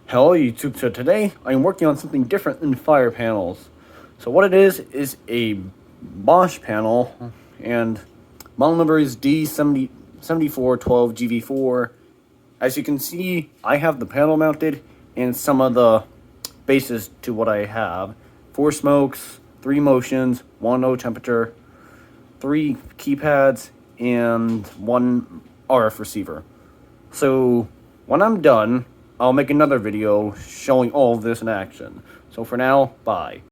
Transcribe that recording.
Hello YouTube, so today I'm working on something different than fire panels. So what it is a Bosch panel, and model number is D7412GV4. As you can see, I have the panel mounted and some of the bases to what I have. 4 smokes, 3 motions, 1 low temperature, 3 keypads, and 1 RF receiver. So when I'm done, I'll make another video showing all of this in action. So for now, bye.